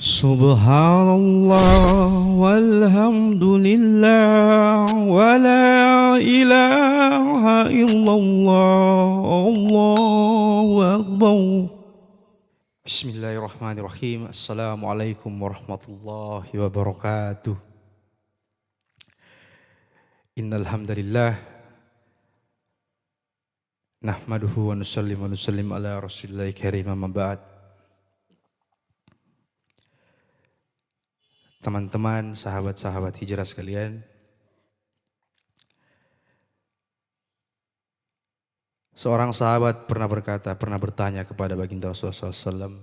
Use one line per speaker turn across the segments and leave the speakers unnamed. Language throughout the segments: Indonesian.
Subhanallah walhamdulillah wa la ilaha illallah Allahu akbar. Bismillahirrahmanirrahim. Assalamualaikum warahmatullahi wabarakatuh. Innal hamdalillah nahmaduhu wa nusallim ala rasulillahil karim, amma ba'd. Teman-teman, sahabat-sahabat hijrah sekalian, seorang sahabat pernah bertanya kepada baginda Rasulullah SAW,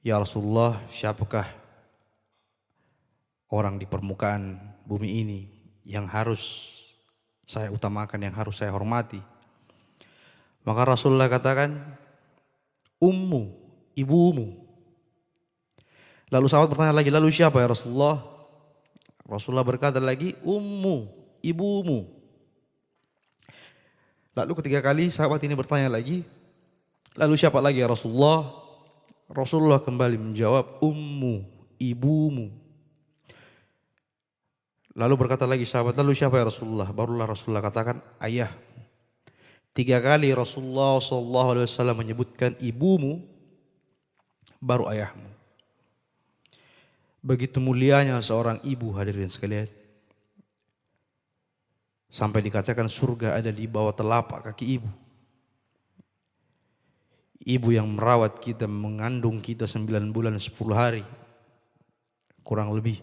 "Ya Rasulullah, siapakah orang di permukaan bumi ini yang harus saya utamakan, yang harus saya hormati?" Maka Rasulullah katakan, "Ummu, ibumu." Lalu sahabat bertanya lagi, "Lalu siapa ya Rasulullah?" Rasulullah berkata lagi, "Ummu, ibumu." Lalu ketiga kali sahabat ini bertanya lagi, "Lalu siapa lagi ya Rasulullah?" Rasulullah kembali menjawab, "Ummu, ibumu." Lalu berkata lagi sahabat, "Lalu siapa ya Rasulullah?" Barulah Rasulullah katakan, "Ayah." Tiga kali Rasulullah SAW menyebutkan ibumu, baru ayahmu. Begitu mulianya seorang ibu, hadirin sekalian. Sampai dikatakan surga ada di bawah telapak kaki ibu. Ibu yang merawat kita, mengandung kita 9 bulan 10 hari. Kurang lebih.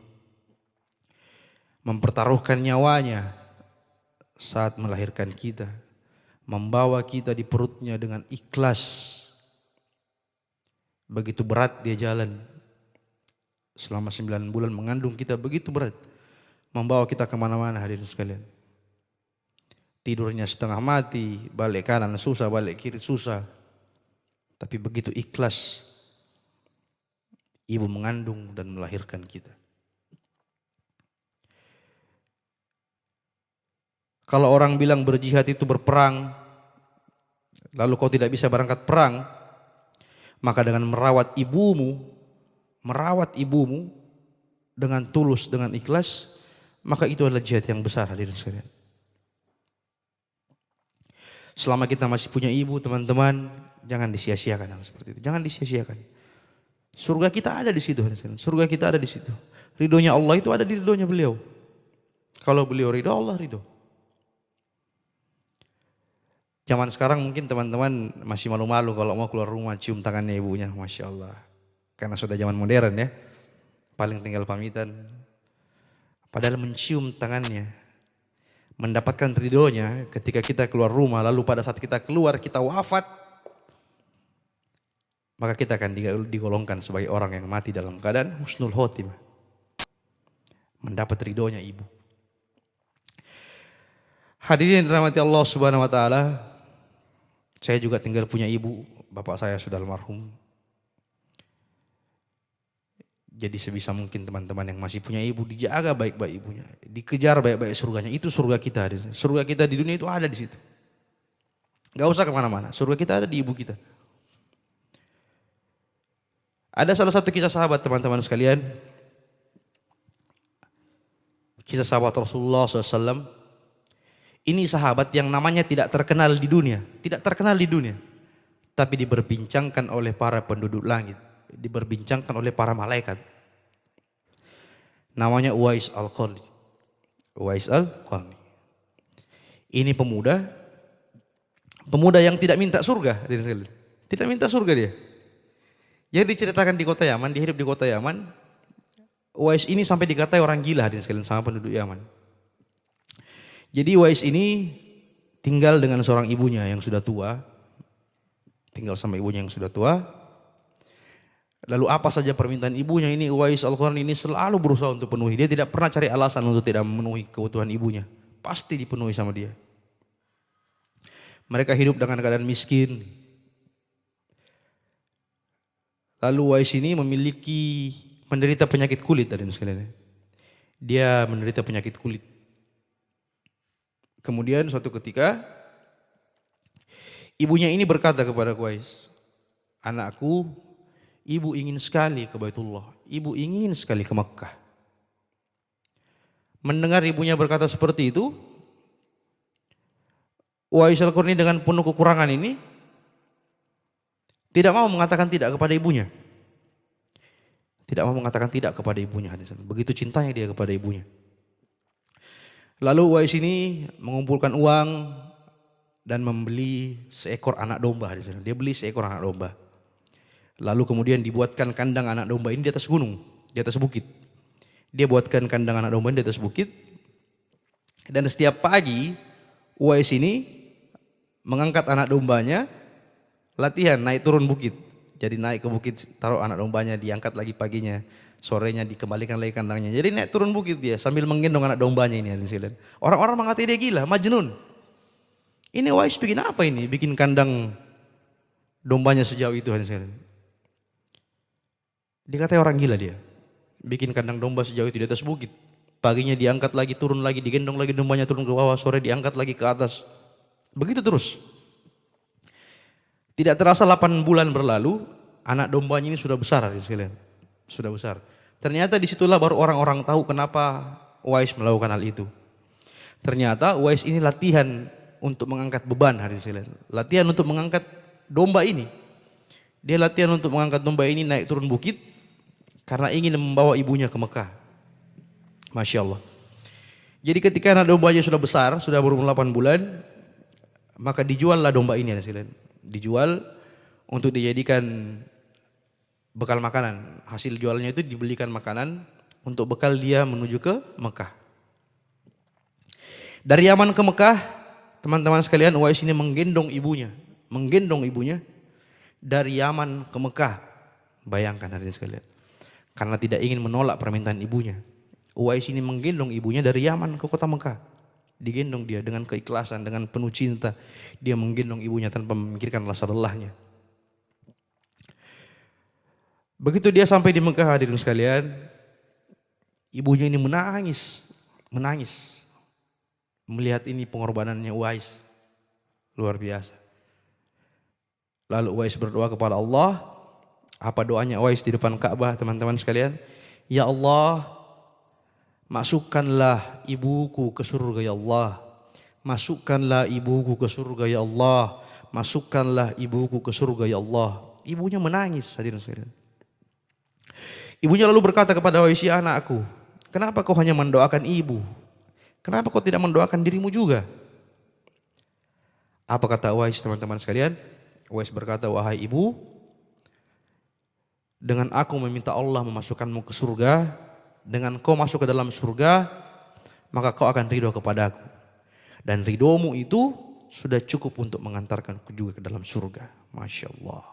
Mempertaruhkan nyawanya saat melahirkan kita. Membawa kita di perutnya dengan ikhlas. Begitu berat dia jalan. Selama 9 bulan mengandung kita, begitu berat. Membawa kita kemana-mana, hadirin sekalian. Tidurnya setengah mati, balik kanan susah, balik kiri susah. Tapi begitu ikhlas ibu mengandung dan melahirkan kita. Kalau orang bilang berjihad itu berperang, lalu kau tidak bisa berangkat perang, maka dengan merawat ibumu dengan tulus, dengan ikhlas, maka itu adalah jihad yang besar, hadirin sekalian. Selama kita masih punya ibu, teman-teman, jangan disia-siakan hal seperti itu. Jangan disia-siakan. Surga kita ada di situ, hadirin sekalian. Surga kita ada di situ. Ridhonya Allah itu ada di ridhonya beliau. Kalau beliau ridho, Allah ridho. Zaman sekarang mungkin teman-teman masih malu-malu kalau mau keluar rumah cium tangannya ibunya, Masya Allah. Karena sudah zaman modern ya, paling tinggal pamitan. Padahal mencium tangannya, mendapatkan ridhonya ketika kita keluar rumah, lalu pada saat kita keluar, kita wafat, maka kita akan digolongkan sebagai orang yang mati dalam keadaan husnul khotimah. Mendapat ridhonya ibu. Hadirin dirahmati Allah Subhanahu wa taala, saya juga tinggal punya ibu, bapak saya sudah almarhum. Jadi sebisa mungkin teman-teman yang masih punya ibu, dijaga baik-baik ibunya, dikejar baik-baik surganya. Itu surga kita. Surga kita di dunia itu ada di situ. Gak usah kemana-mana, surga kita ada di ibu kita. Ada salah satu kisah sahabat, teman-teman sekalian. Kisah sahabat Rasulullah SAW. Ini sahabat yang namanya tidak terkenal di dunia. Tidak terkenal di dunia. Tapi diperbincangkan oleh para penduduk langit. Diperbincangkan oleh para malaikat. Namanya Uwais Al-Qarni. Uwais Al-Qarni. Ini pemuda yang tidak minta surga. Tidak minta surga dia. Jadi diceritakan di kota Yaman, dia hidup di kota Yaman. Uwais ini sampai dikatai orang gila sama penduduk Yaman. Jadi Uwais ini tinggal dengan seorang ibunya yang sudah tua. Tinggal sama ibunya yang sudah tua. Lalu apa saja permintaan ibunya ini, Uwais Al-Qarni ini selalu berusaha untuk penuhi. Dia tidak pernah cari alasan untuk tidak memenuhi kebutuhan ibunya. Pasti dipenuhi sama dia. Mereka hidup dengan keadaan miskin. Lalu Uwais ini menderita penyakit kulit, hadirin sekalian. Dia menderita penyakit kulit. Kemudian suatu ketika ibunya ini berkata kepada Uwais, "Anakku, Ibu ingin sekali ke Baitullah. Ibu ingin sekali ke Mekah. Mendengar ibunya berkata seperti itu, Uwais Al-Qarni dengan penuh kekurangan ini tidak mau mengatakan tidak kepada ibunya. Tidak mau mengatakan tidak kepada ibunya. Begitu cintanya dia kepada ibunya. Lalu Uwais ini mengumpulkan uang dan membeli seekor anak domba. Dia beli seekor anak domba. Lalu kemudian dibuatkan kandang anak domba ini di atas gunung, di atas bukit. Dia buatkan kandang anak domba ini di atas bukit. Dan setiap pagi Uwais ini mengangkat anak dombanya, latihan naik turun bukit. Jadi naik ke bukit, taruh anak dombanya, diangkat lagi paginya, sorenya dikembalikan lagi kandangnya. Jadi naik turun bukit dia sambil menggendong anak dombanya ini. Orang-orang mengatakan dia gila, majnun. Ini Uwais bikin apa ini? Bikin kandang dombanya sejauh itu. Dikatai orang gila dia. Bikin kandang domba sejauh itu di atas bukit. Paginya diangkat lagi, turun lagi, digendong lagi dombanya turun ke bawah, sore diangkat lagi ke atas. Begitu terus. Tidak terasa 8 bulan berlalu, anak dombanya ini sudah besar sekalian. Sudah besar. Ternyata disitulah baru orang-orang tahu kenapa Uwais melakukan hal itu. Ternyata Uwais ini latihan untuk mengangkat beban sekalian. Latihan untuk mengangkat domba ini. Dia latihan untuk mengangkat domba ini naik turun bukit karena ingin membawa ibunya ke Mekah. Masya Allah. Jadi ketika anak dombanya sudah besar, sudah berumur 8 bulan, maka dijuallah domba ini dijual untuk dijadikan bekal makanan. Hasil jualnya itu dibelikan makanan untuk bekal dia menuju ke Mekah. Dari Yaman ke Mekah, teman-teman sekalian, Uwais ini menggendong ibunya dari Yaman ke Mekah. Bayangkan hadirin sekalian. Karena tidak ingin menolak permintaan ibunya, Uwais ini menggendong ibunya dari Yaman ke kota Mekah. Digendong dia dengan keikhlasan, dengan penuh cinta. Dia menggendong ibunya tanpa memikirkan rasa lelahnya. Begitu dia sampai di Mekah, hadirin sekalian, ibunya ini menangis. Melihat ini pengorbanannya Uwais. Luar biasa. Lalu Uwais berdoa kepada Allah. Apa doanya Uwais di depan Ka'bah, teman-teman sekalian? Ya Allah, masukkanlah ibuku ke surga ya Allah. Masukkanlah ibuku ke surga ya Allah. Masukkanlah ibuku ke surga ya Allah. Ibunya menangis, hadirin sekalian. Ibunya lalu berkata kepada Uwais, ya anakku, kenapa kau hanya mendoakan ibu? Kenapa kau tidak mendoakan dirimu juga? Apa kata Uwais, teman-teman sekalian? Uwais berkata, wahai ibu, dengan aku meminta Allah memasukkanmu ke surga, dengan kau masuk ke dalam surga, maka kau akan ridho kepadaku. Dan ridhomu itu sudah cukup untuk mengantarkanku juga ke dalam surga. Masya Allah.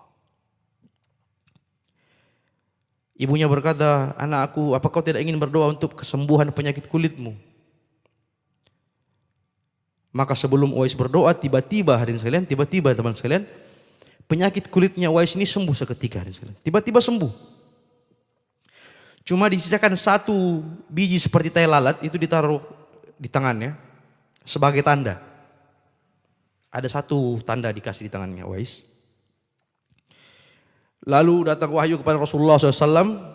Ibunya berkata, anakku, apa kau tidak ingin berdoa untuk kesembuhan penyakit kulitmu? Maka sebelum Uwais berdoa, tiba-tiba teman sekalian, penyakit kulitnya Uwais ini sembuh seketika. Tiba-tiba sembuh. Cuma disisakan 1 biji seperti tai lalat, itu ditaruh di tangannya sebagai tanda. Ada 1 tanda dikasih di tangannya Uwais. Lalu datang wahyu kepada Rasulullah SAW.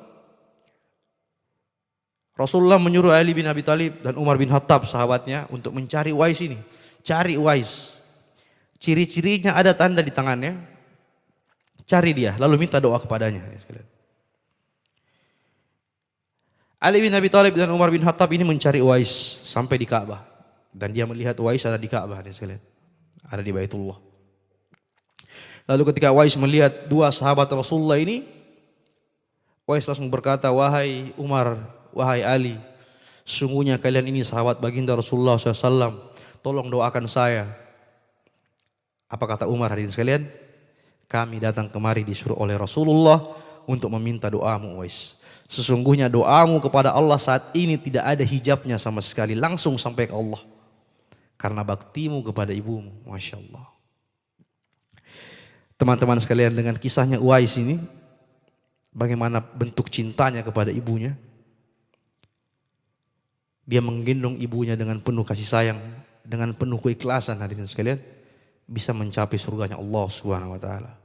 Rasulullah menyuruh Ali bin Abi Thalib dan Umar bin Khattab sahabatnya untuk mencari Uwais ini. Cari Uwais. Ciri-cirinya ada tanda di tangannya. Cari dia, lalu minta doa kepadanya. Ali bin Abi Thalib dan Umar bin Khattab ini mencari Uwais sampai di Ka'bah. Dan dia melihat Uwais ada di Ka'bah. Ada di Baitullah. Lalu ketika Uwais melihat 2 sahabat Rasulullah ini, Uwais langsung berkata, wahai Umar, wahai Ali, sungguhnya kalian ini sahabat baginda Rasulullah SAW. Tolong doakan saya. Apa kata Umar, hadirin sekalian? Kami datang kemari disuruh oleh Rasulullah untuk meminta doamu Uwais. Sesungguhnya doamu kepada Allah saat ini tidak ada hijabnya sama sekali. Langsung sampai ke Allah. Karena baktimu kepada ibumu. Masya Allah. Teman-teman sekalian, dengan kisahnya Uwais ini, bagaimana bentuk cintanya kepada ibunya. Dia menggendong ibunya dengan penuh kasih sayang, dengan penuh keikhlasan, hadirin sekalian, bisa mencapai surganya Allah Subhanahu wa taala.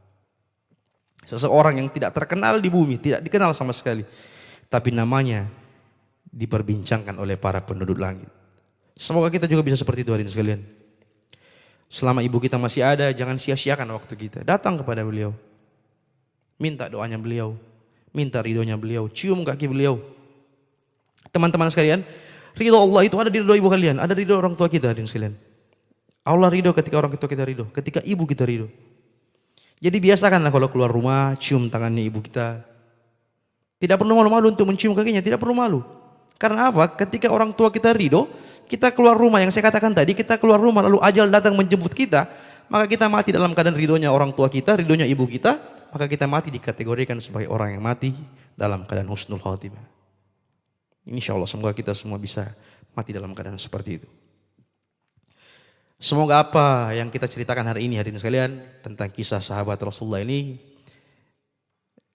Seseorang yang tidak terkenal di bumi, tidak dikenal sama sekali. Tapi namanya diperbincangkan oleh para penduduk langit. Semoga kita juga bisa seperti itu hadirin sekalian. Selama ibu kita masih ada, jangan sia-siakan waktu kita. Datang kepada beliau. Minta doanya beliau. Minta ridhonya beliau. Cium kaki beliau. Teman-teman sekalian, ridho Allah itu ada di ridho ibu kalian. Ada di ridho orang tua kita hadirin sekalian. Allah ridho ketika orang tua kita ridho. Ketika ibu kita ridho. Jadi biasakanlah kalau keluar rumah, cium tangannya ibu kita. Tidak perlu malu-malu untuk mencium kakinya. Tidak perlu malu. Karena apa? Ketika orang tua kita ridho, kita keluar rumah, yang saya katakan tadi, kita keluar rumah lalu ajal datang menjemput kita, maka kita mati dalam keadaan ridhonya orang tua kita, ridhonya ibu kita, maka kita mati dikategorikan sebagai orang yang mati dalam keadaan husnul khatimah. Insya Allah semoga kita semua bisa mati dalam keadaan seperti itu. Semoga apa yang kita ceritakan hari ini hadirin sekalian tentang kisah sahabat Rasulullah ini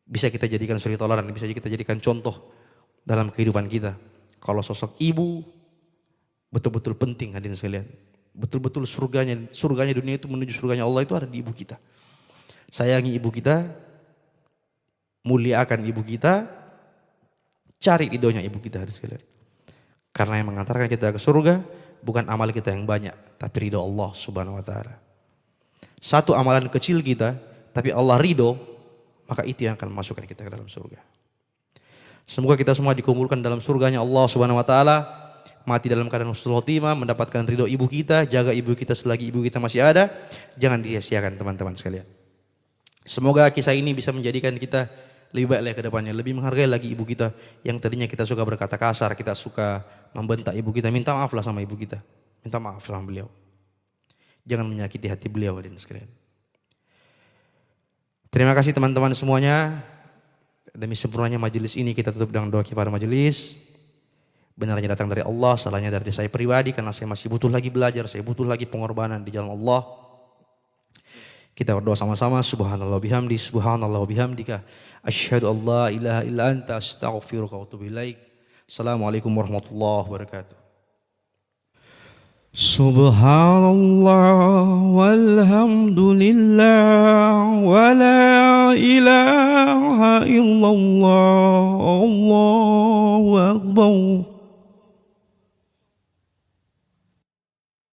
bisa kita jadikan suri toladan, bisa kita jadikan contoh dalam kehidupan kita. Kalau sosok ibu betul-betul penting hadirin sekalian. Betul-betul surganya dunia itu menuju surganya Allah itu ada di ibu kita. Sayangi ibu kita, muliakan ibu kita, cari ridhonya ibu kita hadirin sekalian. Karena yang mengantarkan kita ke surga bukan amal kita yang banyak, tapi ridho Allah Subhanahu wa taala. Satu amalan kecil kita, tapi Allah ridho, maka itu yang akan memasukkan kita ke dalam surga. Semoga kita semua dikumpulkan dalam surganya Allah Subhanahu wa taala, mati dalam keadaan husnul khotimah, mendapatkan ridho ibu kita, jaga ibu kita selagi ibu kita masih ada. Jangan disia-siakan teman-teman sekalian. Semoga kisah ini bisa menjadikan kita lebih baik lagi ke depannya, lebih menghargai lagi ibu kita yang tadinya kita suka berkata kasar, kita suka membentak ibu kita, minta maaflah sama ibu kita. Minta maaf sama beliau. Jangan menyakiti hati beliau hadirin sekalian. Terima kasih teman-teman semuanya. Demi sempurnanya majelis ini kita tutup dengan doa kifarah majelis. Benarnya datang dari Allah, salahnya dari saya pribadi karena saya masih butuh lagi belajar, saya butuh lagi pengorbanan di jalan Allah. Kita berdoa sama-sama. Subhanallah bihamdi, subhanallah bihamdika, asyhadu an la ilaha illa anta, astaghfiruka wa atubu ilaik. Assalamualaikum warahmatullahi wabarakatuh. Subhanallah walhamdulillah wa la ilaha illallah, Allahu akbar.